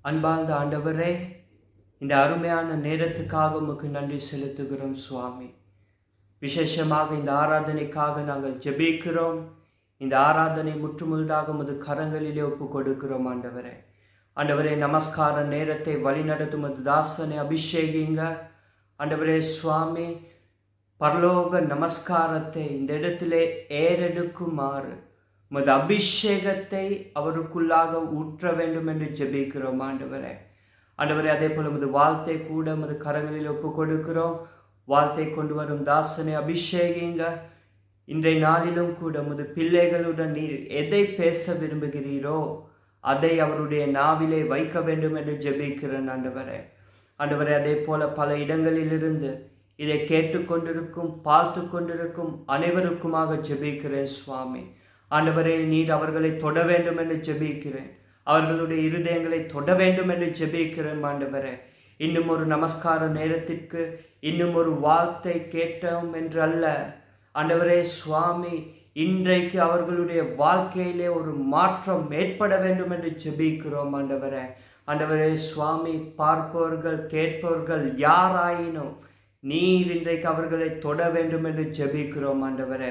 அன்பார்ந்த ஆண்டவரே, இந்த அருமையான நேரத்துக்காக உமக்கு நன்றி செலுத்துகிறோம் சுவாமி. விசேஷமாக இந்த ஆராதனைக்காக நாங்கள் ஜெபிக்கிறோம். இந்த ஆராதனை முற்றுமுழுதாக உமது கரங்களிலே ஒப்பு கொடுக்கிறோம் ஆண்டவரே. ஆண்டவரே, நமஸ்கார நேரத்தை வழிநடத்தும் உமது தாசனை அபிஷேகிங்க ஆண்டவரே. சுவாமி, பரலோக நமஸ்காரத்தை இந்த இடத்திலே ஏறெடுக்குமாறு உமது அபிஷேகத்தை அவருக்குள்ளாக ஊற்ற வேண்டும் என்று ஜெபிக்கிறோம் ஆண்டவரே. ஆண்டவரே, அதே போல உமது வாழ்த்தை கூட உமது கரங்களில் ஒப்பு கொடுக்கிறோம். வாழ்த்தை கொண்டு வரும் தாசனை அபிஷேகிங்க. இன்றைய நாளிலும் கூட உமது பிள்ளைகளுடன் நீர் எதை பேச விரும்புகிறீரோ அதை அவருடைய நாவிலே வைக்க வேண்டும் என்று ஜெபிக்கிறேன் ஆண்டவரே. ஆண்டவரே, அதே போல பல இடங்களிலிருந்து இதை கேட்டுக்கொண்டிருக்கும் பார்த்து கொண்டிருக்கும் அனைவருக்குமாக ஜெபிக்கிறேன் சுவாமி. ஆண்டவரே, நீர் அவர்களை தொட வேண்டும் என்று ஜெபிக்கிறேன். அவர்களுடைய இருதயங்களை தொட வேண்டும் என்று ஜெபிக்கிறேன் ஆண்டவரே. இன்னும் ஒரு நமஸ்கார நேரத்திற்கு இன்னும் ஒரு வார்த்தை கேட்டோம் என்று அல்ல ஆண்டவரே. சுவாமி, இன்றைக்கு அவர்களுடைய வாழ்க்கையிலே ஒரு மாற்றம் ஏற்பட வேண்டும் என்று ஜெபிக்கிறோம் ஆண்டவரே. ஆண்டவரே சுவாமி, பார்ப்பவர்கள் கேட்பவர்கள் யாராயினும் நீர் இன்றைக்கு அவர்களை தொட வேண்டும் என்று ஜெபிக்கிறோம் ஆண்டவரே.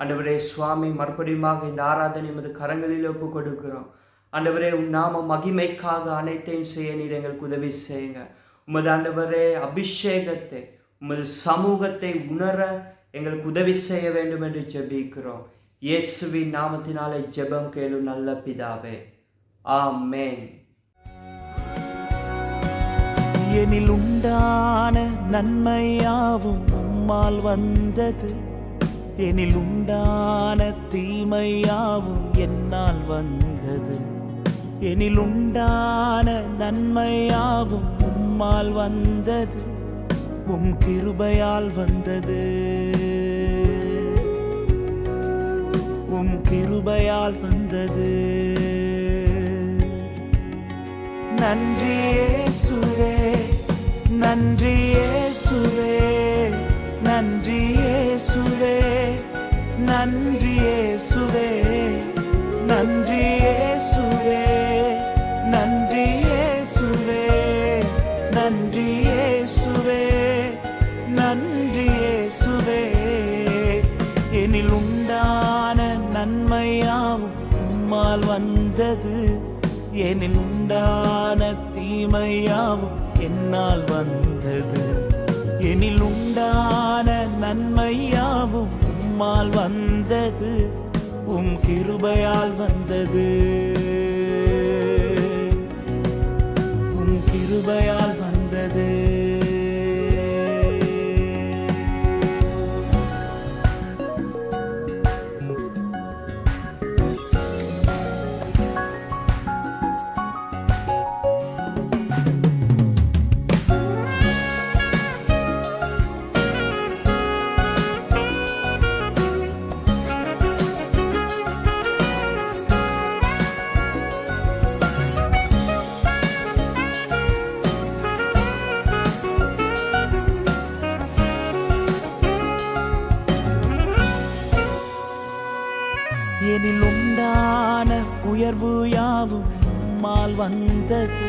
ஆண்டவரே சுவாமி, மறுபடியும் இந்த ஆராதனை உமது கரங்களில் ஒப்பு கொடுக்கிறோம் ஆண்டவரே. நாம மகிமைக்காக அனைத்தையும் செய்ய நீர் எங்களுக்கு உதவி செய்யுங்க. உமது ஆண்டவரே அபிஷேகத்தை உமது சமூகத்தை உணர எங்களுக்கு உதவி செய்ய வேண்டும் என்று ஜெபிக்கிறோம். இயேசுவின் நாமத்தினாலே ஜெபம் கேளும் நல்ல பிதாவே, ஆமென். எனில் உண்டான நன்மையாவும் உம்மால் வந்தது, எனில் உண்டான தீமையாவும் என்னால் வந்தது. எனில் உண்டான நன்மையாவும் உம்மால் வந்தது, உம் கிருபையால் வந்தது, உம் கிருபையால் வந்தது. நன்றி இயேசுவே, நன்றி இயேசுவே, நன்றி இயேசுவே, நன்றி இயேசுவே, நன்றி இயேசுவே, நன்றி இயேசுவே, நன்றி இயேசுவே, நன்றி இயேசுவே. எனில் உண்டான நன்மையாவும் உம்மால் வந்தது, எனில் உண்டான தீமையாவும் என்னால் வந்தது. எனில் உண்டான நன்மையாவும் உம்மால் வந்தது, உம் கிருபையால் வந்தது, உம் கிருபையால் வந்தது. எனில் உண்டான உயர்வு யாவும் உம்மால் வந்தது,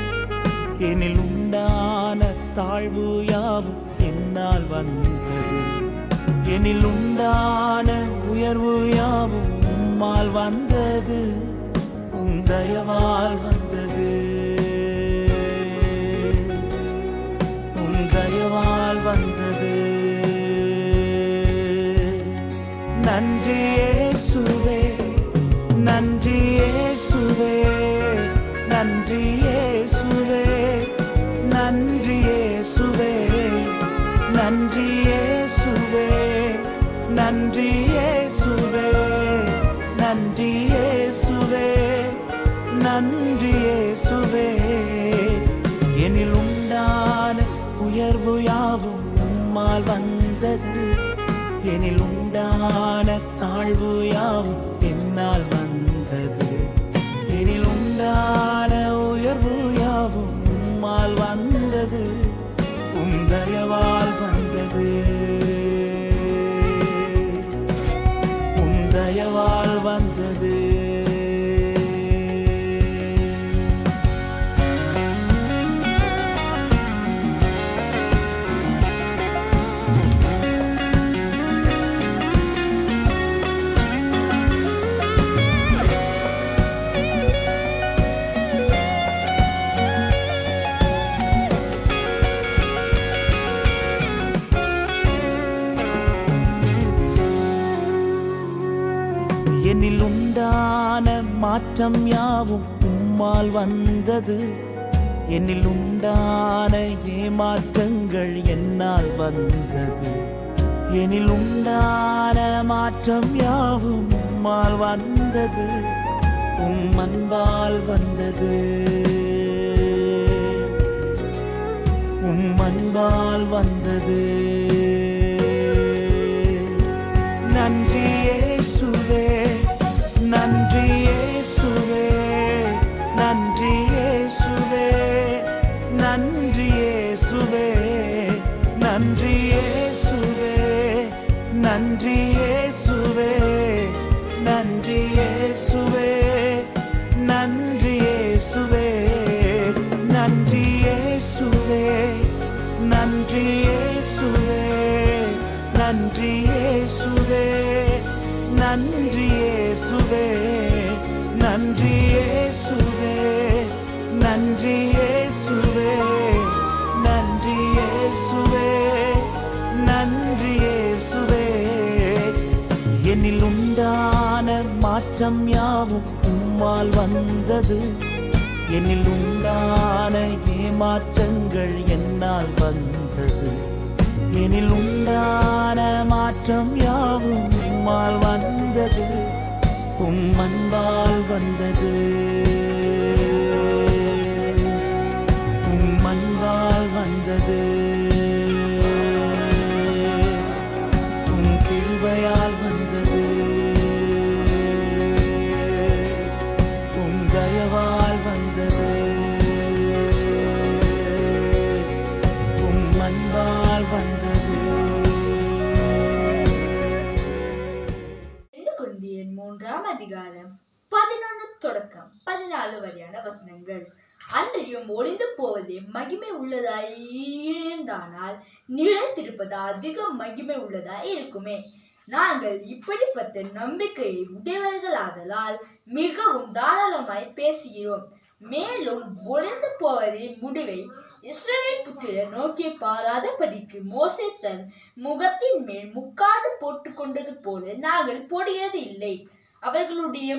எனில் உண்டான தாழ்வு யாவும் என்னால் வந்தது. எனில் உண்டான உயர்வு யாவும் உம்மால் வந்தது, உம் தயவால் வந்தது, உம் தயவால் வந்தது. நன்றி இயேசுவே, நன்றி இயேசுவே, நன்றி இயேசுவே, நன்றி இயேசுவே, நன்றி இயேசுவே, நன்றி இயேசுவே, நன்றி இயேசுவே, நன்றி இயேசுவே. எனில் உண்டான உயர்வு யாவும் உம்மால் வந்தது, எனில் உண்டான தாழ்வு யாவும் என்னால் வந்தது. எனில் உண்டான உயர்வு யாவும் உம்மால் வந்தது, உம் தயவால் வந்தது, உம் தயவால் வந்தது. மாற்றம் யாவும் உம்மால் வந்தது. என்னில் உண்டான ஏமாற்றங்கள் என்னால் வந்தது. என்னில் உண்டான மாற்றம் யாவும் உம்மால் வந்தது. உம் அன்பால் வந்தது. உம் அன்பால் வந்தது. நன்றி இயேசுவே, நன்றி இயேசுவே, நன்றி இயேசுவே, நன்றி இயேசுவே, நன்றி இயேசுவே, நன்றி இயேசுவே, நன்றி இயேசுவே, நன்றி இயேசுவே, நன்றி இயேசுவே, நன்றி இயேசுவே, நன்றி இயேசுவே, நன்றி இயேசுவே, நன்றி இயேசுவே, நன்றி இயேசுவே, நன்றி இயேசுவே, நன்றி இயேசுவே. என்னில் உண்டான மாற்றம் யாவும் உம்மால் வந்தது. என்னில் உண்டான ஏமாற்றங்கள் என்னால் வந்தது. என்னில் உண்டான மாற்றம் யாவும் உம்மால் வந்தது. உம் அன்பால் வந்தது. உம் அன்பால் வந்தது. உம் கிருபையால் வந்தது. உம் தயவால் வந்தது. உம் அன்பால் வந்தது. 3 அதிகாரம் 11 தொடக்கம் 14 வரையான வசனங்கள். அன்றையும் ஒளிந்து போவதே மகிமை உள்ளதாய் இருந்தானால் நிலைத்திருப்பது அதிக மகிமை உள்ளதாய் இருக்குமே. நாங்கள் இப்படிப்பட்ட நம்பிக்கையை உடையவர்களாதலால் மிகவும் தாராளமாய் பேசுகிறோம். மேலும் ஒளிந்து போவதின் முடிவை இஸ்ரவேல் புத்திரர் நோக்கி பாராதபடிக்கு மோசே தன் முகத்தின் மேல் முக்காடு போட்டுக் கொண்டது போல நாங்கள் போடுகிறது இல்லை. அவர்களுடைய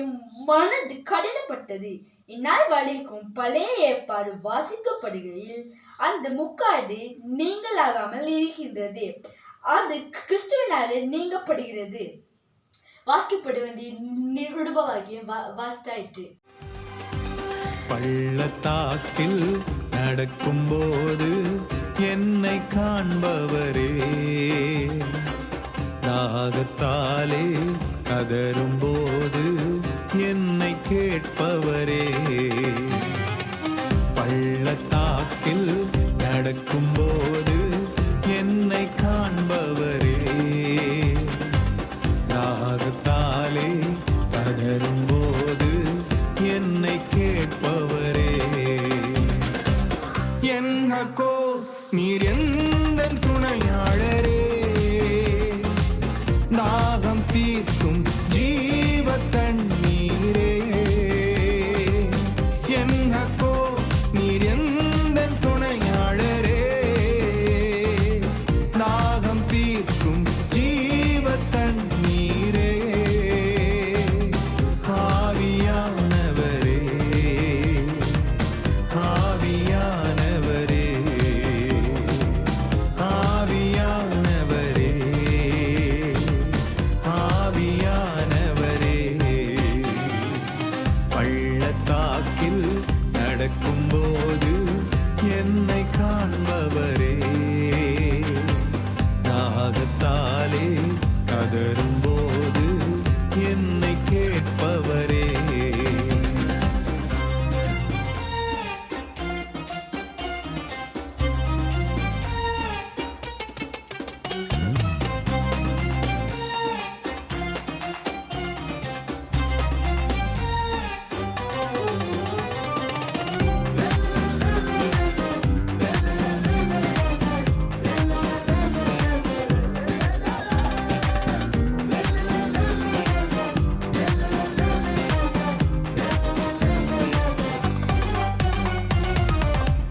மனது கடினப்பட்டது. இந்நாள் வரைக்கும் பழைய ஏற்பாடு வாசிக்கப்படுகையில் அந்த முக்காடு நீங்களாகாமல் இருக்கின்றது. அது கிறிஸ்துவினாலே நீங்கப்படுகிறது. வாசிக்கப்பட வேண்டிய நிருபவாகியம் வாசித்தாயிற்று. பள்ளத்தாக்கில் நடக்கும்போது என்னை காண்பவரே, தாகத்தாலே கதரும்போது என்னை கேட்பவரே. பள்ளத்தாக்கில் நடக்கும்போது என்னை காண்பவரே, தாகத்தாலே கதரும்போது என்னை கேட்பவரே. என்னக்கோ நீர் எந்த துணையாளரே, தாகம் தீர்க்கும் ஜீவ தண்ணீரே. என்னக்கோ நீர் எந்த துணையாளரே, தாகம் தீர்க்கும் ஜீவ தண்ணீரே. ஆவியானவரே, ஆவியானவரே, ஆவியானவரே, ஆவியானவரே. பள்ளத்தாக்கில் நடக்கும்போது என்னை காண்பவரே, தாகத்தாலே கதரும்போது என்னை கேட்பவரே.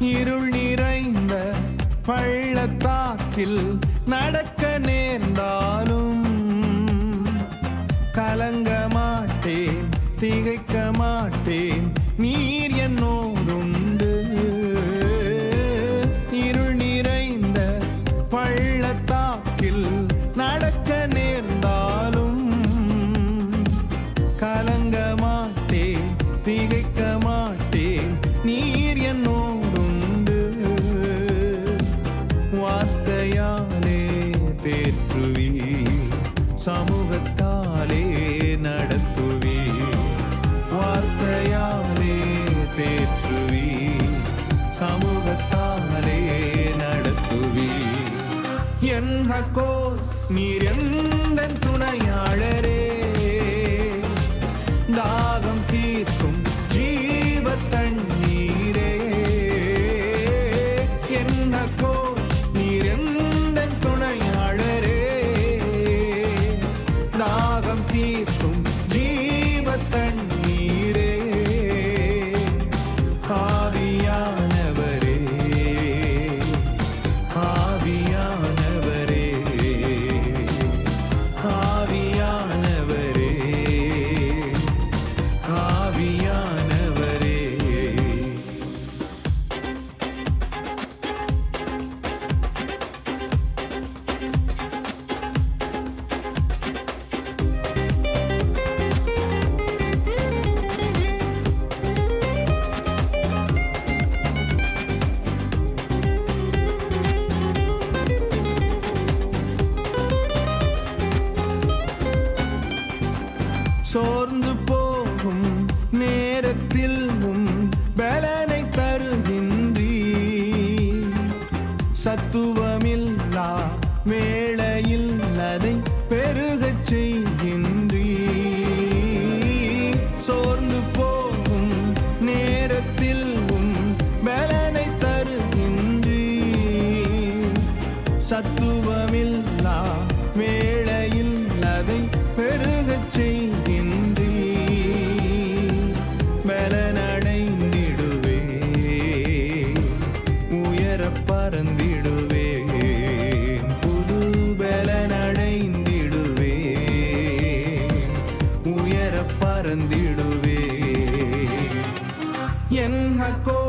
இருள் நிறைந்த பள்ளத்தாக்கில் நடக்க நேர்ந்தாலும் கலங்க மாட்டேன், திகைக்க மாட்டேன், நீர் என்னோடுண்டு. இருள் நிறைந்த பள்ளத்தாக்கில் நடக்க நேர்ந்தாலும் கலங்க மாட்டேன், திகைக்க மாட்டேன், நீர் என்னோடுண்டு. வார்த்தையாலே தேற்றுவி, சமூகத்தாலே நடத்துவி. வார்த்தையாலே தேற்றுவி, சமூகத்தாலே நடத்துவி. என் ஹக்கோர் நீர் எந்தன் துணையாளரே, தாகம் தீர்க்கும் ஜீவ தண்ணீரே. என் ஹக்கோர் நீர் எந்தன் துணையாளரே, தாகம் தீர்க்கும் ஜீவ தண்ணீரே. ஆவியானவரே, ஆவியானவரே, ஆவியானவரே, ஆவியானவரே. சோர்ந்து போகும் நேரத்தில் பலனை தருகின்றீ. சத்துவமில்லா வேளையில் அதை பெருகச் செய்கின்றீ. சோர்ந்து போகும் நேரத்தில் பலனை தருகின்றீ. சத்துவமில்லா வேளையில் அதை பெருகச் செய்கின்றீ. பலனடைந்திடுவே, உயரப் பறந்திடுவே, புது பலனடைந்திடுவே, உயரப் பறந்திடுவே. என் ஹக்கோ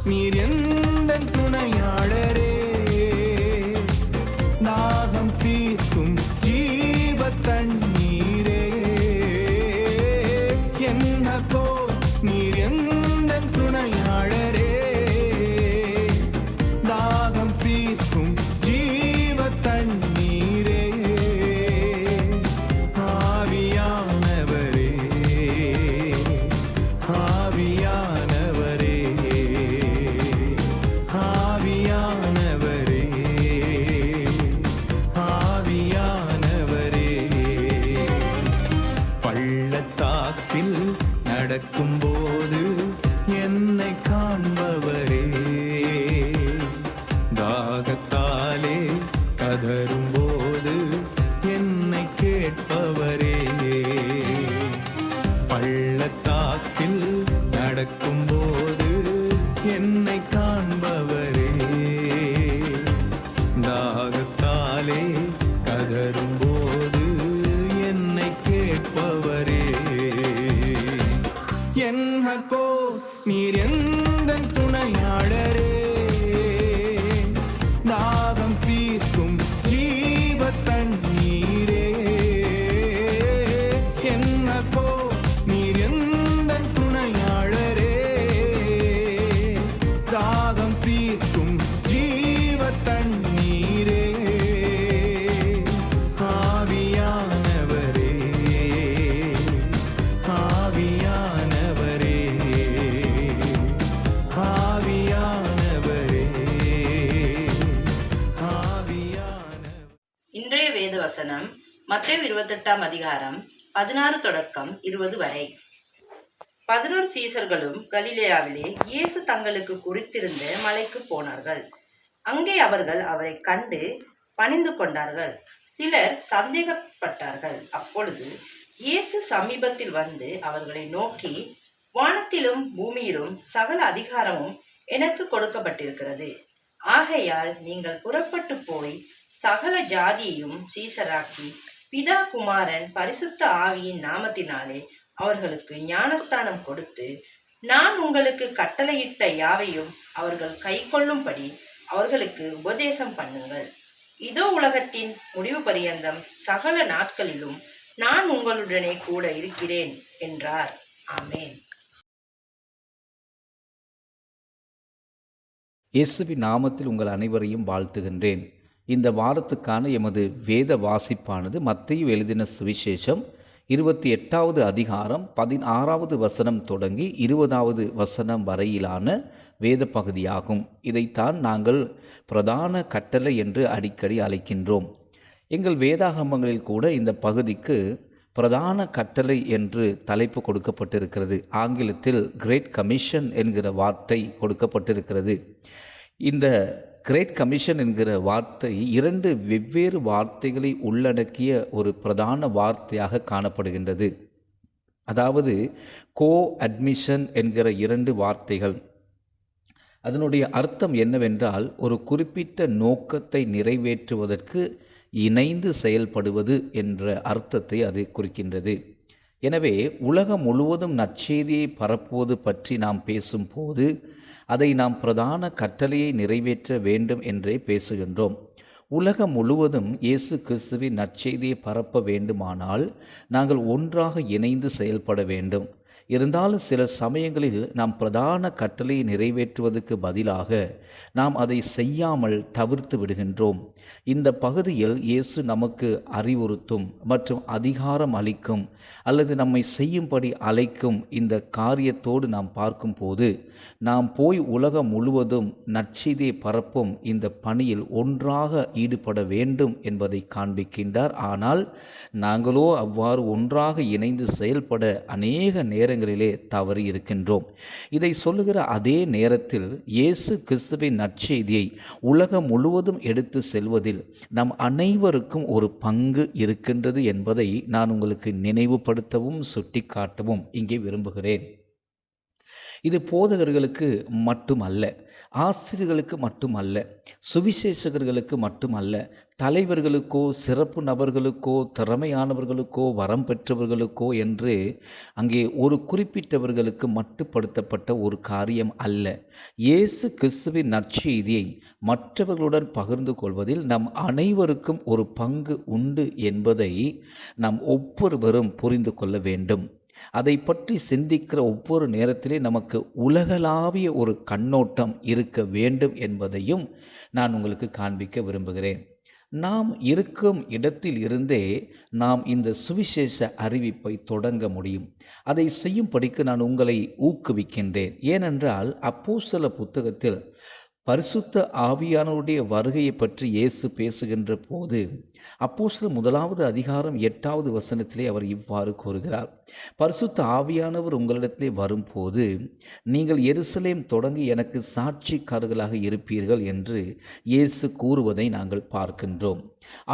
நீர் எந்தன் துணையாளரே, தாகம் தீர்க்கும் ஜீவ தண்ணீரே. என் ஹக்கோ நீர் எந்தன் துணையாளரே, தாகம் தீர்க்கும் ஜீவ தண்ணீரே. ஆவியானவரே, ஆவியானவரே, ஆவியானவரே, ஆவியானவரே. பள்ளத்தாக்கில் நடக்கும்போது என்னை காண்பவரே, தாகத்தாலே கதறும்போது என்னை கேட்பவரே. பள்ளத்தாக்கில் நடக்கும்போது என்னை காண்பவரே, தாகத்தாலே கதறும்போது என்னை கேட்பவரே. என் ஹக்கோ நீர் எந்தன் துணையாளரே, தாகம் தீர்க்கும் ஜீவ தண்ணீரே. என் ஹக்கோ நீர் எந்தன் துணையாளரே, தாகம் தீர்க்கும் ஜீவ தண்ணீரே. ஆவியானவரே, ஆவியானவரே, ஆவியானவரே, ஆவியானவரே. இன்றைய வேத வசனம் மத்தேயு 28 அதிகாரம் 16 தொடக்கம் 20 வரை. 11 சீசர்களும் கலிலேயாவிலே இயேசு தங்களுக்கு குறித்திருந்த மலைக்கு போனார்கள். அங்கே அவர்கள் அவரை கண்டு பணிந்து கொண்டார்கள். சிலர் சந்தேகப்பட்டார்கள். அப்பொழுது இயேசு சமீபத்தில் வந்து அவர்களை நோக்கி, வானத்திலும் பூமியிலும் சகல அதிகாரமும் எனக்கு கொடுக்கப்பட்டிருக்கிறது. ஆகையால் நீங்கள் புறப்பட்டு போய் சகல ஜாதியையும் சீசராக்கி பிதா குமாரன் பரிசுத்த ஆவியின் நாமத்தினாலே அவர்களுக்கு ஞானஸ்தானம் கொடுத்து, நான் உங்களுக்கு கட்டளையிட்ட யாவையும் அவர்கள் கைக்கொள்ளும்படி அவர்களுக்கு உபதேசம் பண்ணுங்கள். இதோ உலகத்தின் முடிவு பரியந்தம் சகல நாட்களிலும் நான் உங்களுடனே கூட இருக்கிறேன் என்றார். ஆமென். இயேசுவின் நாமத்தில் உங்கள் அனைவரையும் வாழ்த்துகின்றேன். இந்த வாரத்துக்கான எமது வேத வாசிப்பானது மத்தேயு எழுதின சுவிசேஷம் 28வது அதிகாரம் 16வது வசனம் தொடங்கி 20வது வசனம் வரையிலான வேத பகுதியாகும். இதைத்தான் நாங்கள் பிரதான கட்டளை என்று அடிக்கடி அழைக்கின்றோம். எங்கள் வேதாகமங்களில் கூட இந்த பகுதிக்கு பிரதான கட்டளை என்று தலைப்பு கொடுக்கப்பட்டிருக்கிறது. ஆங்கிலத்தில் கிரேட் கமிஷன் என்கிற வார்த்தை கொடுக்கப்பட்டிருக்கிறது. இந்த கிரேட் கமிஷன் என்கிற வார்த்தை 2 வெவ்வேறு வார்த்தைகளை உள்ளடக்கிய ஒரு பிரதான வார்த்தையாக காணப்படுகின்றது. அதாவது கோ அட்மிஷன் என்கிற 2 வார்த்தைகள். அதனுடைய அர்த்தம் என்னவென்றால், ஒரு குறிப்பிட்ட நோக்கத்தை நிறைவேற்றுவதற்கு இணைந்து செயல்படுவது என்ற அர்த்தத்தை அது குறிக்கின்றது. எனவே உலகம் முழுவதும் நற்செய்தியை பரப்புவது பற்றி நாம் பேசும்போது அதை நாம் பிரதான கட்டளையை நிறைவேற்ற வேண்டும் என்றே பேசுகின்றோம். உலகம் முழுவதும் இயேசு கிறிஸ்துவின் நற்செய்தியை பரப்ப வேண்டுமானால் நாங்கள் ஒன்றாக இணைந்து செயல்பட வேண்டும். இருந்தாலும் சில சமயங்களில் நாம் பிரதான கட்டளையை நிறைவேற்றுவதற்கு பதிலாக நாம் அதை செய்யாமல் தவிர்த்து விடுகின்றோம். இந்த பகுதியில் இயேசு நமக்கு அறிவுறுத்தும் மற்றும் அதிகாரம் அளிக்கும் அல்லது நம்மை செய்யும்படி அழைக்கும் இந்த காரியத்தோடு நாம் பார்க்கும்போது, நாம் போய் உலகம் முழுவதும் நற்செய்தியை பரப்பும் இந்த பணியில் ஒன்றாக ஈடுபட வேண்டும் என்பதை காண்பிக்கின்றார். ஆனால் நாங்களோ அவ்வாறு ஒன்றாக இணைந்து செயல்பட அநேக நேரங்களிலே தவறி இருக்கின்றோம். இதை சொல்லுகிற அதே நேரத்தில் இயேசு கிறிஸ்துவின் நற்செய்தியை உலகம் முழுவதும் எடுத்து செல்வதில் நம் அனைவருக்கும் ஒரு பங்கு இருக்கின்றது என்பதை நான் உங்களுக்கு நினைவுபடுத்தவும் சுட்டிக்காட்டவும் இங்கே விரும்புகிறேன். இது போதகர்களுக்கு மட்டுமல்ல, ஆசிரியர்களுக்கு மட்டுமல்ல, சுவிசேஷகர்களுக்கு மட்டுமல்ல, தலைவர்களுக்கோ சிறப்பு நபர்களுக்கோ திறமையானவர்களுக்கோ வரம் பெற்றவர்களுக்கோ என்று அங்கே ஒரு குறிப்பிட்டவர்களுக்கு மட்டுப்படுத்தப்பட்ட ஒரு காரியம் அல்ல. இயேசு கிறிஸ்துவின் நற்செய்தியை மற்றவர்களுடன் பகிர்ந்து கொள்வதில் நம் அனைவருக்கும் ஒரு பங்கு உண்டு என்பதை நாம் ஒவ்வொருவரும் புரிந்து கொள்ள வேண்டும். அதை பற்றி சிந்திக்கிற ஒவ்வொரு நேரத்திலே நமக்கு உலகளாவிய ஒரு கண்ணோட்டம் இருக்க வேண்டும் என்பதையும் நான் உங்களுக்கு காண்பிக்க விரும்புகிறேன். நாம் இருக்கும் இடத்தில் இருந்தே நாம் இந்த சுவிசேஷ அறிவிப்பை தொடங்க முடியும். அதை செய்யும்படிக்கு நான் உங்களை ஊக்குவிக்கின்றேன். ஏனென்றால் அப்போஸ்தல புத்தகத்தில் பரிசுத்த ஆவியானவருடைய வருகையை பற்றி இயேசு பேசுகின்ற போது அப்போஸ்தலர் 1வது அதிகாரம் 8வது வசனத்திலே அவர் இவ்வாறு கூறுகிறார்: பரிசுத்த ஆவியானவர் உங்களிடத்திலே வரும்போது நீங்கள் எருசலேம் தொடங்கி எனக்கு சாட்சிக்காரர்களாக இருப்பீர்கள் என்று இயேசு கூறுவதை நாங்கள் பார்க்கின்றோம்.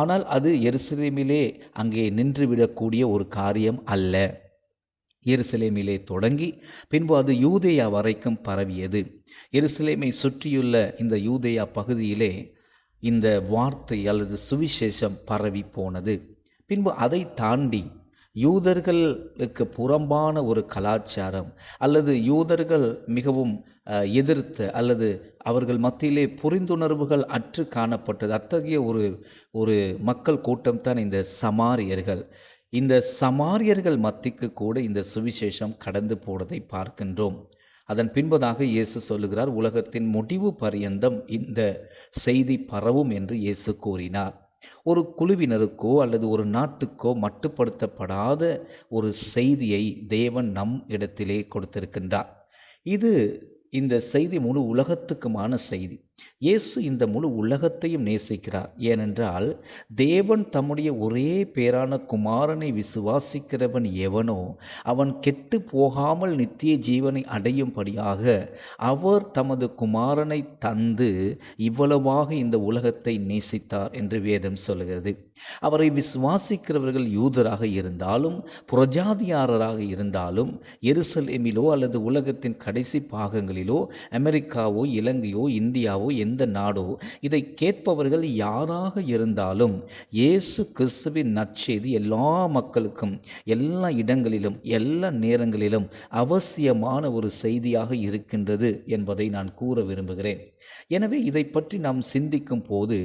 ஆனால் அது எருசலேமிலே அங்கே நின்றுவிடக்கூடிய ஒரு காரியம் அல்ல. எருசலேமிலே தொடங்கி பின்பு அது யூதேயா வரைக்கும் பரவியது. எருசலேமை சுற்றியுள்ள இந்த யூதேயா பகுதியிலே இந்த வார்த்தை அல்லது சுவிசேஷம் பரவி போனது. பின்பு அதை தாண்டி யூதர்களுக்கு புறம்பான ஒரு கலாச்சாரம் அல்லது யூதர்கள் மிகவும் எதிர்த்த அல்லது அவர்கள் மத்தியிலே புரிந்துணர்வுகள் அற்று காணப்பட்டது. அத்தகைய ஒரு மக்கள் கூட்டம்தான் இந்த சமாரியர்கள். இந்த சமாரியர்கள் மத்திக்கு கூட இந்த சுவிசேஷம் கடந்து போனதை பார்க்கின்றோம். அதன் பின்பதாக இயேசு சொல்லுகிறார், உலகத்தின் முடிவு பரியந்தம் இந்த செய்தி பரவும் என்று இயேசு கூறினார். ஒரு குழுவினருக்கோ அல்லது ஒரு நாட்டுக்கோ மட்டுப்படுத்தப்படாத ஒரு செய்தியை தேவன் நம் இடத்திலே கொடுத்திருக்கின்றார். இந்த செய்தி முழு உலகத்துக்குமான செய்தி. இயேசு இந்த முழு உலகத்தையும் நேசிக்கிறார். ஏனென்றால் தேவன் தம்முடைய ஒரே பேரான குமாரனை விசுவாசிக்கிறவன் எவனோ அவன் கெட்டு போகாமல் நித்திய ஜீவனை அடையும்படியாக அவர் தமது குமாரனை தந்து இவ்வளவாக இந்த உலகத்தை நேசித்தார் என்று வேதம் சொல்கிறது. அவரை விசுவாசிக்கிறவர்கள் யூதராக இருந்தாலும் புறஜாதியாரராக இருந்தாலும் எருசலேமிலோ அல்லது உலகத்தின் கடைசி பாகங்களிலோ அமெரிக்காவோ இலங்கையோ இந்தியாவோ எந்த நாடோ இதை கேட்பவர்கள் யாராக இருந்தாலும் இயேசு கிறிஸ்துவின் நற்செய்தி எல்லா மக்களுக்கும் எல்லா இடங்களிலும் எல்லா நேரங்களிலும் அவசியமான ஒரு செய்தியாக இருக்கின்றது என்பதை நான் கூற விரும்புகிறேன். எனவே இதை பற்றி நாம் சிந்திக்கும் போது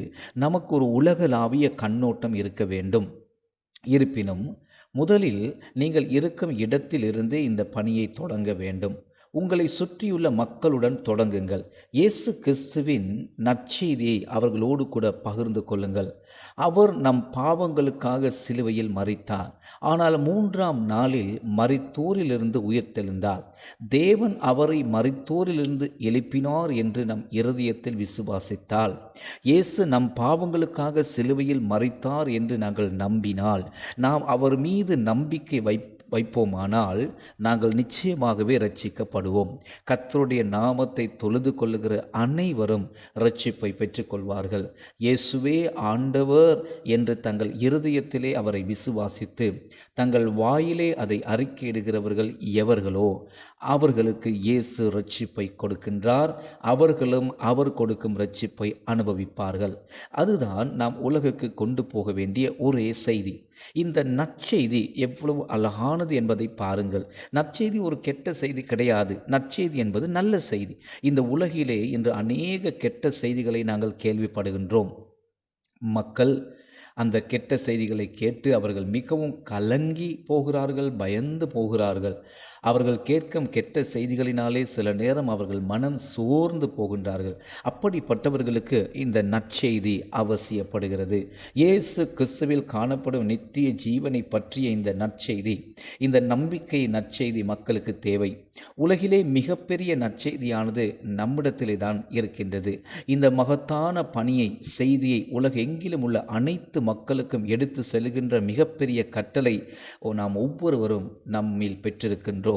நமக்கு ஒரு உலகளாவிய கண்ணோட்டம் இருக்க வேண்டும். இருப்பினும் முதலில் நீங்கள் இருக்கும் இடத்திலிருந்தே இந்த பணியை தொடங்க வேண்டும். உங்களை சுற்றியுள்ள மக்களுடன் தொடங்குங்கள். இயேசு கிறிஸ்துவின் நற்செய்தியை அவர்களோடு கூட பகிர்ந்து கொள்ளுங்கள். அவர் நம் பாவங்களுக்காக சிலுவையில் மரித்தார். ஆனால் 3ஆம் நாளில் மரித்தோரிலிருந்து உயிர்த்தெழுந்தார். தேவன் அவரை மரித்தோரிலிருந்து எழுப்பினார் என்று நம் இருதயத்தில் விசுவாசித்தால், இயேசு நம் பாவங்களுக்காக சிலுவையில் மரித்தார் என்று நாங்கள் நம்பினால், நாம் அவர் மீது நம்பிக்கை வைப்போமானால் நாங்கள் நிச்சயமாகவே இரட்சிக்கப்படுவோம். கர்த்தருடைய நாமத்தை தொழுது கொள்ளுகிற அனைவரும் இரட்சிப்பை பெற்றுக்கொள்வார்கள். இயேசுவே ஆண்டவர் என்று தங்கள் இருதயத்திலே அவரை விசுவாசித்து தங்கள் வாயிலே அதை அறிக்கையிடுகிறவர்கள் எவர்களோ அவர்களுக்கு இயேசு இரட்சிப்பை கொடுக்கின்றார். அவர்களும் அவர் கொடுக்கும் இரட்சிப்பை அனுபவிப்பார்கள். அதுதான் நாம் உலகுக்கு கொண்டு போக வேண்டிய ஒரே செய்தி. இந்த நற்செய்தி எவ்வளவு அழகானது என்பதை பாருங்கள். நற்செய்தி ஒரு கெட்ட செய்தி கிடையாது. நற்செய்தி என்பது நல்ல செய்தி. இந்த உலகிலே இன்று அநேக கெட்ட செய்திகளை நாங்கள் கேள்விப்படுகின்றோம். மக்கள் அந்த கெட்ட செய்திகளை கேட்டு அவர்கள் மிகவும் கலங்கி போகிறார்கள், பயந்து போகிறார்கள். அவர்கள் கேட்கும் கெட்ட செய்திகளினாலே சில நேரம் அவர்கள் மனம் சோர்ந்து போகின்றார்கள். அப்படிப்பட்டவர்களுக்கு இந்த நற்செய்தி அவசியப்படுகிறது. இயேசு கிறிஸ்துவில் காணப்படும் நித்திய ஜீவனை பற்றிய இந்த நற்செய்தி, இந்த நம்பிக்கை நற்செய்தி மக்களுக்கு தேவை. உலகிலே மிகப்பெரிய நற்செய்தியானது நம்மிடத்திலே தான் இருக்கின்றது. இந்த மகத்தான பணியை, செய்தியை உலகெங்கிலும் உள்ள அனைத்து மக்களுக்கும் எடுத்து செல்கின்ற மிகப்பெரிய கட்டளை நாம் ஒவ்வொருவரும் நம்மில் பெற்றிருக்கின்றோம்.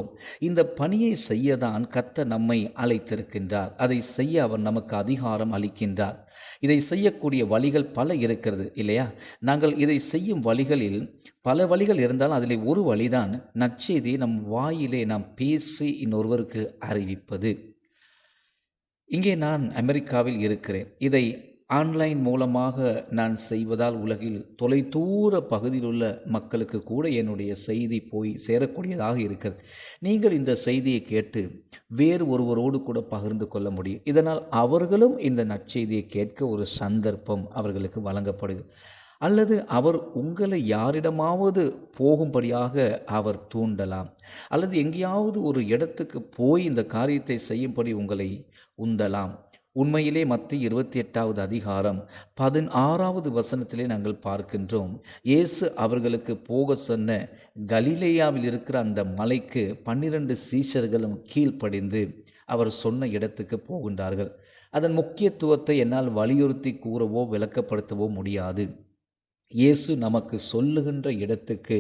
இந்த பணியை செய்யதான் கர்த்தர் நம்மை அழைத்திருக்கின்றார். அதை செய்ய அவர் நமக்கு அதிகாரம் அளிக்கின்றார். இதை செய்யக்கூடிய வழிகள் பல இருக்கிறது இல்லையா? நாங்கள் இதை செய்யும் வழிகளில் பல வழிகள் இருந்தாலும் அதில் ஒரு வழிதான் நற்செய்தியை நம் வாயிலே நாம் பேசி இன்னொருவருக்கு அறிவிப்பது. இங்கே நான் அமெரிக்காவில் இருக்கிறேன். இதை ஆன்லைன் மூலமாக நான் செய்வதால் உலகில் தொலைதூர பகுதியில் உள்ள மக்களுக்கு கூட என்னுடைய செய்தி போய் சேரக்கூடியதாக இருக்கிறது. நீங்கள் இந்த செய்தியை கேட்டு வேறு ஒருவரோடு கூட பகிர்ந்து கொள்ள முடியும். இதனால் அவர்களும் இந்த நற்செய்தியை கேட்க ஒரு சந்தர்ப்பம் அவர்களுக்கு வழங்கப்படுகிறது. அல்லது அவர் உங்களை யாரிடமாவது போகும்படியாக அவர் தூண்டலாம். அல்லது எங்கேயாவது ஒரு இடத்துக்கு போய் இந்த காரியத்தை செய்யும்படி உங்களை உந்தலாம். உண்மையிலே மத்திய 28வது அதிகாரம் 16வது வசனத்திலே நாங்கள் பார்க்கின்றோம். இயேசு அவர்களுக்கு போக சொன்ன கலிலேயாவில் இருக்கிற அந்த மலைக்கு 12 சீஷர்களும் கீழ்ப்படிந்து அவர் சொன்ன இடத்துக்கு போகின்றார்கள். அதன் முக்கியத்துவத்தை என்னால் வலியுறுத்தி கூறவோ விளக்கப்படுத்தவோ முடியாது. இயேசு நமக்கு சொல்லுகின்ற இடத்துக்கு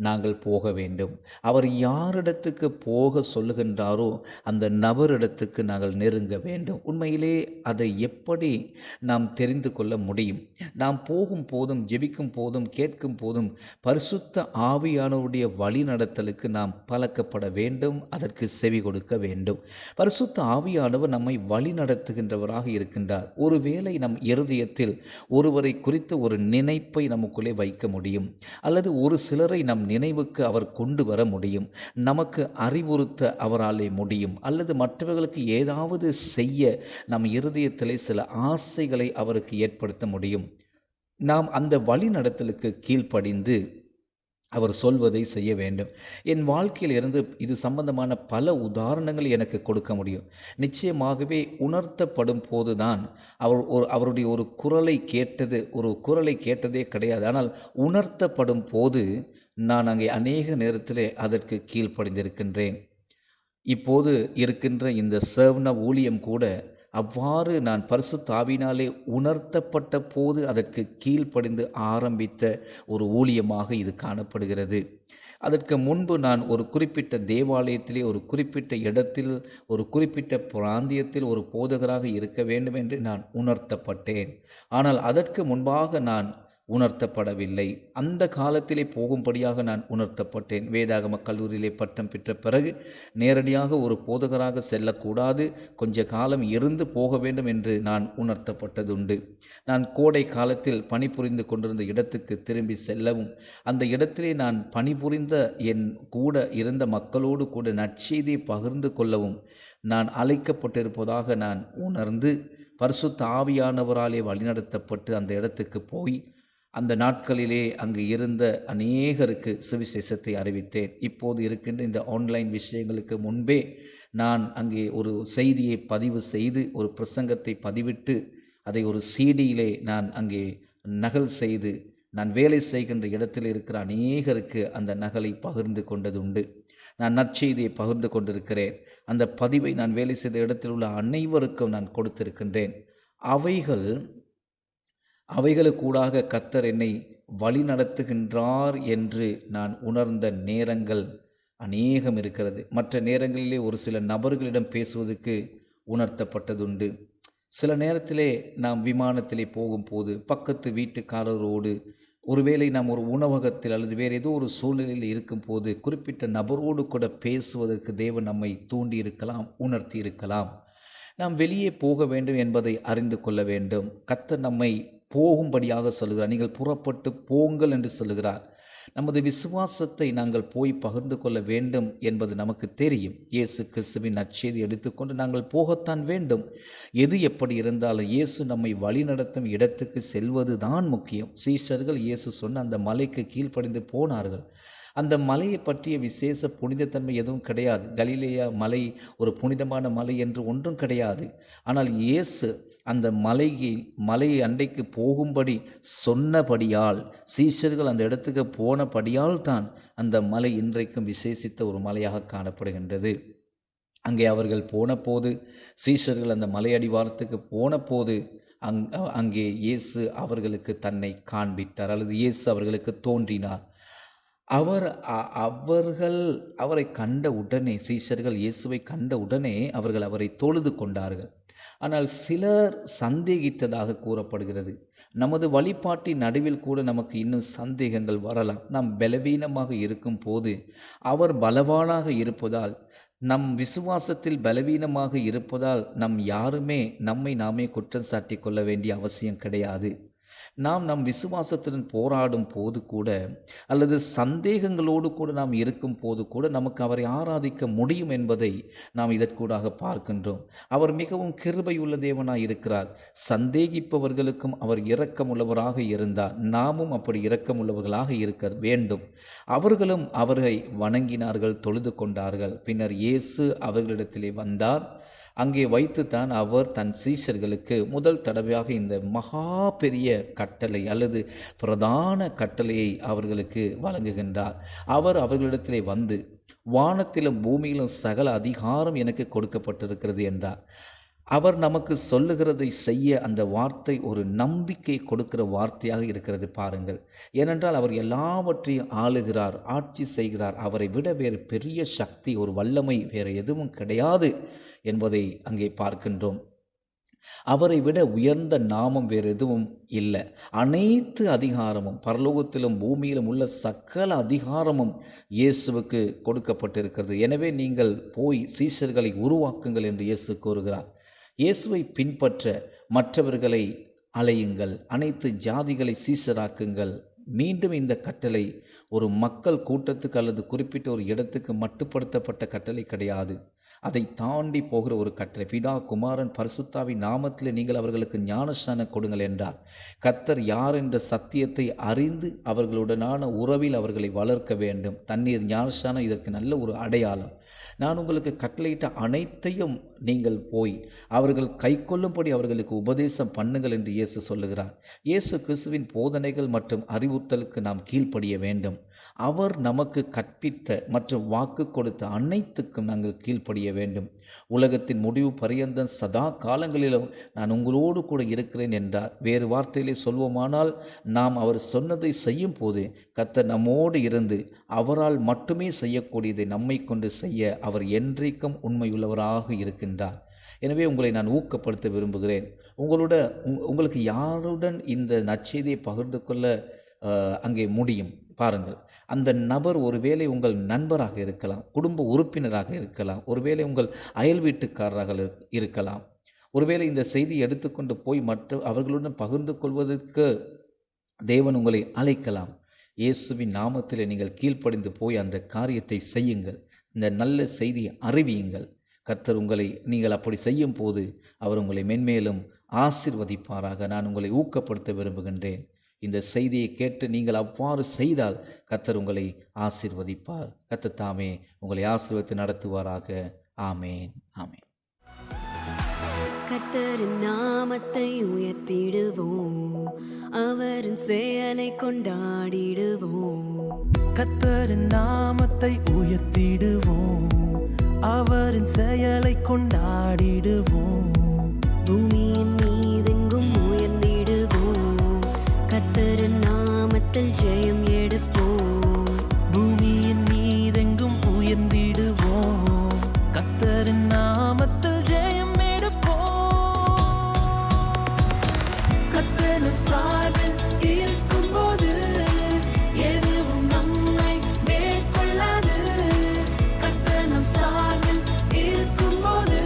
நாங்கள் போக வேண்டும். அவர் யாரிடத்துக்கு போக சொல்லுகின்றாரோ அந்த நபரிடத்துக்கு நாங்கள் நெருங்க வேண்டும். உண்மையிலே அதை எப்படி நாம் தெரிந்து கொள்ள முடியும்? நாம் போகும் போதும், ஜெபிக்கும் போதும், கேட்கும் போதும் பரிசுத்த ஆவியானவருடைய வழி நடத்தலுக்கு நாம் பழக்கப்பட வேண்டும். அதற்கு செவி கொடுக்க வேண்டும். பரிசுத்த ஆவியானவர் நம்மை வழி நடத்துகின்றவராக இருக்கின்றார். ஒருவேளை நம் இருதயத்தில் ஒருவரை குறித்த ஒரு நினைப்பை நமக்குள்ளே வைக்க முடியும். அல்லது ஒரு சிலரை நம் நினைவுக்கு அவர் கொண்டு வர முடியும். நமக்கு அறிவுறுத்த அவராலே முடியும். அல்லது மற்றவர்களுக்கு ஏதாவது செய்ய நம் இருதயத்திலே சில ஆசைகளை அவருக்கு ஏற்படுத்த முடியும். நாம் அந்த வழி நடத்தலுக்கு கீழ்ப்படிந்து அவர் சொல்வதை செய்ய வேண்டும். என் வாழ்க்கையில் இருந்து இது சம்பந்தமான பல உதாரணங்களை எனக்கு கொடுக்க முடியும். நிச்சயமாகவே உணர்த்தப்படும் போதுதான் அவருடைய ஒரு குரலை கேட்டதே கிடையாது. ஆனால் உணர்த்தப்படும் போது நான் அங்கே அநேக நேரத்திலே அதற்கு கீழ்ப்படிந்திருக்கின்றேன். இப்போது இருக்கின்ற இந்த சேவன ஊழியம் கூட அவ்வாறு நான் பரிசுத்த ஆவியினாலே உணர்த்தப்பட்ட போது அதற்கு கீழ்ப்படிந்து ஆரம்பித்த ஒரு ஊழியமாக இது காணப்படுகிறது. அதற்கு முன்பு நான் ஒரு குறிப்பிட்ட தேவாலயத்திலே, ஒரு குறிப்பிட்ட இடத்தில், ஒரு குறிப்பிட்ட பிராந்தியத்தில் ஒரு போதகராக இருக்க வேண்டும் என்று நான் உணர்த்தப்பட்டேன். ஆனால் அதற்கு முன்பாக நான் உணர்த்தப்படவில்லை. அந்த காலத்திலே போகும்படியாக நான் உணர்த்தப்பட்டேன். வேதாகம கல்லூரியிலே பட்டம் பெற்ற பிறகு நேரடியாக ஒரு போதகராக செல்லக்கூடாது, கொஞ்ச காலம் இருந்து போக வேண்டும் என்று நான் உணர்த்தப்பட்டதுண்டு. நான் கோடை காலத்தில் பணிபுரிந்து கொண்டிருந்த இடத்துக்கு திரும்பி செல்லவும், அந்த இடத்திலே நான் பணிபுரிந்த என் கூட இருந்த மக்களோடு கூட நற்செய்தியை பகிர்ந்து கொள்ளவும் நான் அழைக்கப்பட்டிருப்பதாக நான் உணர்ந்து பரிசுத்த ஆவியானவராலே வழிநடத்தப்பட்டு அந்த இடத்துக்கு போய் அந்த நாட்களிலே அங்கு இருந்த அநேகருக்கு சுவிசேஷத்தை அறிவித்தேன். இப்போது இருக்கின்ற இந்த ஆன்லைன் விஷயங்களுக்கு முன்பே நான் அங்கே ஒரு செய்தியை பதிவு செய்து ஒரு பிரசங்கத்தை பதிவிட்டு அதை ஒரு சிடியிலே நான் அங்கே நகல் செய்து நான் வேலை செய்கின்ற இடத்தில் இருக்கிற அநேகருக்கு அந்த நகலை பகிர்ந்து கொண்டதுண்டு. நான் நற்செய்தியை பகிர்ந்து கொண்டிருக்கிறேன். அந்த பதிவை நான் வேலை செய்த இடத்தில் உள்ள அனைவருக்கும் நான் கொடுத்திருக்கின்றேன். அவைகளுக்கூடாக கர்த்தர் என்னை வழி நடத்துகின்றார் என்று நான் உணர்ந்த நேரங்கள் அநேகம் இருக்கிறது. மற்ற நேரங்களிலே ஒரு சில நபர்களிடம் பேசுவதற்கு உணர்த்தப்பட்டதுண்டு. சில நேரத்திலே நாம் விமானத்திலே போகும்போது பக்கத்து வீட்டுக்காரரோடு, ஒருவேளை நாம் ஒரு உணவகத்தில் அல்லது வேறு ஏதோ ஒரு சூழ்நிலையில் இருக்கும்போது குறிப்பிட்ட நபரோடு கூட பேசுவதற்கு தேவன் நம்மை தூண்டி இருக்கலாம், உணர்த்தி இருக்கலாம். நாம் வெளியே போக வேண்டும் என்பதை அறிந்து கொள்ள வேண்டும். கர்த்தர் நம்மை போகும்படியாக சொல்லுகிறார். நீங்கள் புறப்பட்டு போங்கள் என்று சொல்லுகிறார். நமது விசுவாசத்தை நாங்கள் போய் பகிர்ந்து கொள்ள வேண்டும் என்பது நமக்கு தெரியும். இயேசு கிறிஸ்துவின் நற்செய்தி எடுத்துக்கொண்டு நாங்கள் போகத்தான் வேண்டும். எது எப்படி இருந்தாலும் இயேசு நம்மை வழிநடத்தும் இடத்துக்கு செல்வது தான் முக்கியம். சீஷர்கள் இயேசு சொன்ன அந்த மலைக்கு கீழ்ப்படிந்து போனார்கள். அந்த மலையை பற்றிய விசேஷ புனிதத்தன்மை எதுவும் கிடையாது. கலிலேயா மலை ஒரு புனிதமான மலை என்று ஒன்றும் கிடையாது. ஆனால் இயேசு அந்த மலை அண்டைக்கு போகும்படி சொன்னபடியால், சீஷர்கள் அந்த இடத்துக்கு போனபடியால் தான் அந்த மலை இன்றைக்கும் விசேஷித்த ஒரு மலையாக காணப்படுகின்றது. அங்கே அவர்கள் போன போது, சீஷர்கள் அந்த மலை அடிவாரத்துக்கு போன போது அங்கே இயேசு அவர்களுக்கு தன்னை காண்பித்தார், அல்லது இயேசு அவர்களுக்கு தோன்றினார். அவர்கள் அவரை கண்ட உடனே, சீஷர்கள் இயேசுவை கண்ட உடனே அவர்கள் அவரை தொழுது கொண்டார்கள். ஆனால் சிலர் சந்தேகித்ததாக கூறப்படுகிறது. நமது வழிபாட்டின் நடுவில் கூட நமக்கு இன்னும் சந்தேகங்கள் வரலாம். நாம் பலவீனமாக இருக்கும் போது அவர் பலவானாக இருப்பதால், நம் விசுவாசத்தில் பலவீனமாக இருப்பதால் யாருமே நம்மை நாமே குற்றம் சாட்டி கொள்ள வேண்டிய அவசியம் கிடையாது. நாம் நம் விசுவாசத்துடன் போராடும் போது கூட, அல்லது சந்தேகங்களோடு கூட நாம் இருக்கும் போது கூட நமக்கு அவரை ஆராதிக்க முடியும் என்பதை நாம் இதற்கூடாக பார்க்கின்றோம். அவர் மிகவும் கிருபையுள்ள தேவனாய் இருக்கிறார். சந்தேகிப்பவர்களுக்கும் அவர் இரக்கமுள்ளவராக இருந்தார். நாமும் அப்படி இரக்கமுள்ளவர்களாக இருக்க வேண்டும். அவர்களும் அவரை வணங்கினார்கள், தொழுது கொண்டார்கள். பின்னர் இயேசு அவர்களிடத்திலே வந்தார். அங்கே வைத்துத்தான் அவர் தன் சீஷர்களுக்கு முதல் தடவையாக இந்த மகா பெரிய கட்டளை அல்லது பிரதான கட்டளையை அவர்களுக்கு வழங்குகின்றார். அவர் அவர்களிடத்திலே வந்து, வானத்திலும் பூமியிலும் சகல அதிகாரம் எனக்கு கொடுக்கப்பட்டிருக்கிறது என்றார். அவர் நமக்கு சொல்லுகிறதை செய்ய அந்த வார்த்தை ஒரு நம்பிக்கை கொடுக்கிற வார்த்தையாக இருக்கிறது பாருங்கள். ஏனென்றால் அவர் எல்லாவற்றையும் ஆளுகிறார், ஆட்சி செய்கிறார். அவரை விட வேறு பெரிய சக்தி, ஒரு வல்லமை வேறு எதுவும் கிடையாது என்பதை அங்கே பார்க்கின்றோம். அவரை விட உயர்ந்த நாமம் வேறு எதுவும் இல்லை. அனைத்து அதிகாரமும், பரலோகத்திலும் பூமியிலும் உள்ள சகல அதிகாரமும் இயேசுவுக்கு கொடுக்கப்பட்டிருக்கிறது. எனவே நீங்கள் போய் சீஷர்களை உருவாக்குங்கள் என்று இயேசு கூறுகிறார். இயேசுவை பின்பற்ற மற்றவர்களை அலையுங்கள், அனைத்து ஜாதிகளை சீஷராக்குங்கள். மீண்டும் இந்த கட்டளை ஒரு மக்கள் கூட்டத்துக்கு அல்லது குறிப்பிட்ட ஒரு இடத்துக்கு மட்டுப்படுத்தப்பட்ட கட்டளை கிடையாது. அதை தாண்டி போகிற ஒரு கட்டளை. பிதா, குமாரன், பரிசுத்தாவின் நாமத்தில் நீங்கள் அவர்களுக்கு ஞானஸ்நானம் கொடுங்கள் என்றார். கர்த்தர் யார் என்ற சத்தியத்தை அறிந்து அவர்களுடனான உறவில் அவர்களை வளர்க்க வேண்டும். தண்ணீர் ஞானஸ்நானம் இதற்கு நல்ல ஒரு அடையாளம். நான் உங்களுக்கு கட்டளையிட்ட அனைத்தையும் நீங்கள் போய் அவர்கள் கை கொள்ளும்படி அவர்களுக்கு உபதேசம் பண்ணுங்கள் என்று இயேசு சொல்லுகிறார். இயேசு கிறிஸ்துவின் போதனைகள் மற்றும் அறிவுறுத்தலுக்கு நாம் கீழ்ப்படிய வேண்டும். அவர் நமக்கு கற்பித்த மற்றும் வாக்கு கொடுத்த அனைத்துக்கும் நாங்கள் கீழ்ப்படிய வேண்டும். உலகத்தின் முடிவு பரியந்தம் சதா காலங்களிலும் நான் உங்களோடு கூட இருக்கிறேன் என்றார். வேறு வார்த்தையிலே சொல்வோமானால், நாம் அவர் சொன்னதை செய்யும் போது கர்த்தர் நம்மோடு இருந்து அவரால் மட்டுமே செய்யக்கூடியதை நம்மை கொண்டு செய்ய அவர் என்றைக்கும் உண்மையுள்ளவராக இருக்கின்றார். எனவே உங்களை நான் ஊக்கப்படுத்த விரும்புகிறேன். உங்களுக்கு யாருடன் இந்த நற்செய்தியை பகிர்ந்து கொள்ள அங்கே முடியும் பாருங்கள். அந்த நபர் ஒருவேளை உங்கள் நண்பராக இருக்கலாம், குடும்ப உறுப்பினராக இருக்கலாம், ஒருவேளை உங்கள் அயல் வீட்டுக்காரராக இருக்கலாம். ஒருவேளை இந்த செய்தியை எடுத்துக்கொண்டு போய் அவர்களுடன் பகிர்ந்து கொள்வதற்கு தேவன் உங்களை அழைக்கலாம். இயேசுவின் நாமத்தில் நீங்கள் கீழ்ப்படிந்து போய் அந்த காரியத்தை செய்யுங்கள். இந்த நல்ல செய்தியை அறிவியுங்கள். கர்த்தர் நீங்கள் அப்படி செய்யும் போது அவர் உங்களை மென்மேலும் ஆசீர்வதிப்பாராக. நான் உங்களை ஊக்கப்படுத்த விரும்புகின்றேன். இந்த செய்தியை கேட்டு நீங்கள் அவ்வாறு செய்தால் கர்த்தர் உங்களை ஆசீர்வதிப்பார். கர்த்தர் தாமே உங்களை ஆசீர்வதித்து நடத்துவாராக. ஆமேன், ஆமேன். கர்த்தரின் நாமத்தை உயர்த்திடுவோம், அவரின் செயலை கொண்டாடிடுவோம். கர்த்தரின் நாமத்தை உயர்த்திடுவோம், அவரின் செயலை கொண்டாடிடுவோம். பூமியின் மீதெங்கும் உயர்ந்திடுவோம், கர்த்தரின் நாமத்தில் ஜெயம் எடுப்போம். பூமியின் மீதெங்கும் உயர்ந்திடுவோம், கர்த்தரின் நாமத்தில் ஜெயம் எடுப்போம். கர்த்தரின் சார்பில் இருக்கும்போது எதுவும் நம்மை மேற்கொள்ளாது. கர்த்தரின் சார்பில் இருக்கும்போது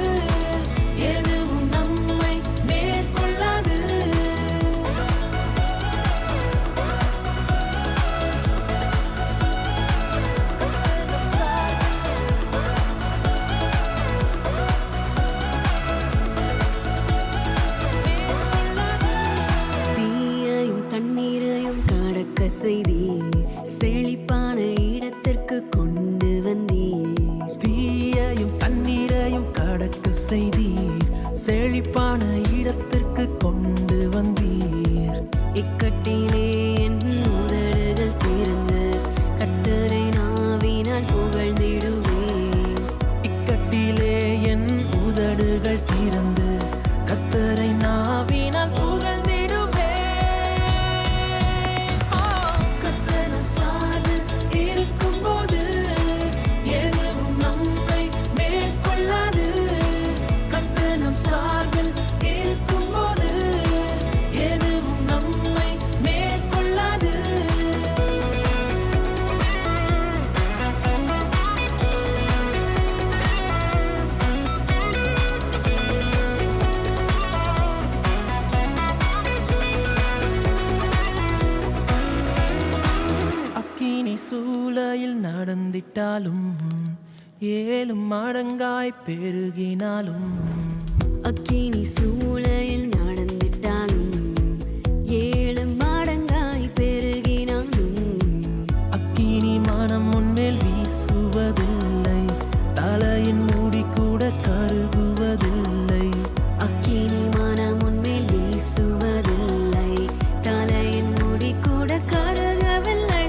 எதுவும் நம்மை மேற்கொள்ளாது. தீயையும் தண்ணீரையும் கடக்க செய்தீர், செழிப்பான இடத்திற்கு கொண்டு வந்தீர். தீயையும் தண்ணீரையும் கடக்க செய்தீர், செழிப்பான இடத்திற்கு கொண்டு வந்தீர். இக்கட்டிலே என் உதடுகள் திறந்து கர்த்தரை நாவினால் புகழ்ந்திடுவேன். இக்கட்டிலே என் உதடுகள் திறந்து கர்த்தரை நாவினால் புகழ்ந்திடுவேன். கர்த்தரின் சார்பில் இருக்கும்போது எதுவும் நம்மை மேற்கொள்ளாது. கர்த்தரின் சார்பில் இருக்கும்போது எதுவும் நம்மை மேற்கொள்ளாது. அக்கினி சூளையில் நடந்திட்டாலும் 7 மடங்காய் பெருகினாலும். அக்கினி சூளையில் நடந்திட்டாலும் 7 மடங்காய் பெருகினாலும். அக்கினி மனம் உன்மேல் வீசுவதில்லை, தலையின் மூடி கூட கருகுவதில்லை. அக்கினி மனம் உன்மேல் வீசுவதில்லை, தலையின் முடி கூட கருகவில்லை.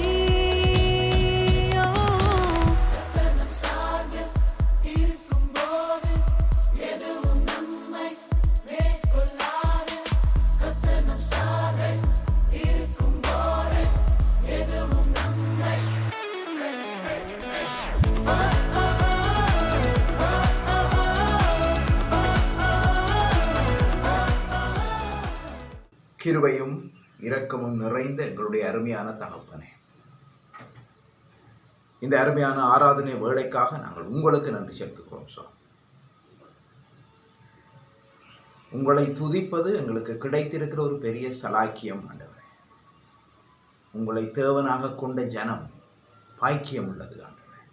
கிருபையும் இரக்கமும் நிறைந்த எங்களுடைய அருமையான தகப்பனே, இந்த அருமையான ஆராதனை வேளைக்காக நாங்கள் உங்களுக்கு நன்றி செலுத்துகிறோம் சார். உங்களை துதிப்பது எங்களுக்கு கிடைத்திருக்கிற ஒரு பெரிய சலாக்கியம் ஆண்டவரே. உங்களை தேவனாக கொண்ட ஜனம் பாக்கியம் உள்ளது ஆண்டவரே.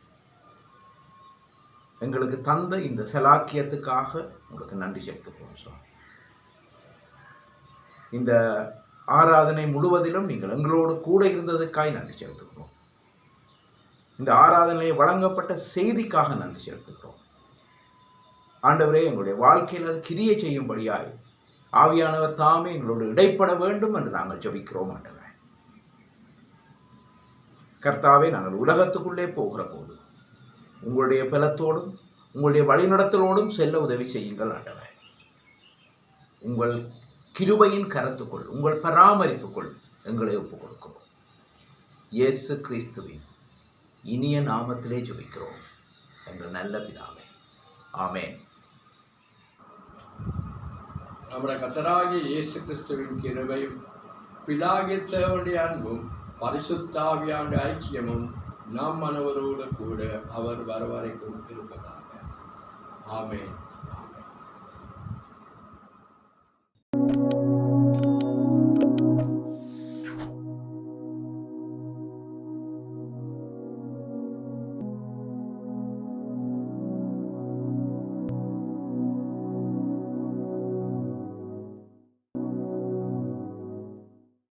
எங்களுக்கு தந்த இந்த சலாக்கியத்துக்காக உங்களுக்கு நன்றி செலுத்துகிறோம் சார். இந்த ஆராதனை முழுவதிலும் நீங்கள் எங்களோடு கூட இருந்ததுக்காய் நன்றி செலுத்துகிறோம். இந்த ஆராதனையை வழங்கப்பட்ட செய்திக்காக நன்றி செலுத்துகிறோம் ஆண்டவரே. எங்களுடைய வாழ்க்கையில் அது கிரியை செய்யும்படியாய் ஆவியானவர் தாமே எங்களோடு இடைப்பட வேண்டும் என்று நாங்கள் ஜெபிக்கிறோம் ஆண்டவரே. கர்த்தாவே, நாங்கள் உலகத்துக்குள்ளே போகிற போது உங்களுடைய பலத்தோடும் உங்களுடைய வழிநடத்தலோடும் செல்ல உதவி செய்யுங்கள் ஆண்டவரே. உங்கள் கிருபையின் கரத்துக்குள், உங்கள் பராமரிப்புக்குள் எங்களை ஒப்புக் கொடுக்கிறோம். இயேசு கிறிஸ்துவின் இனிய நாமத்திலே ஜெபிக்கிறோம் எங்கள் நல்ல பிதாவே. ஆமேன். நம்முடைய கர்த்தராகிய இயேசு கிறிஸ்துவின் கிருபையும் பிதாகிய தேவனுடைய அன்பும் பரிசுத்தாவியாண்ட ஐக்கியமும் நம் அனைவரோடு கூட அவர் வரவரைக்கும் இருப்பதாக. ஆமென்.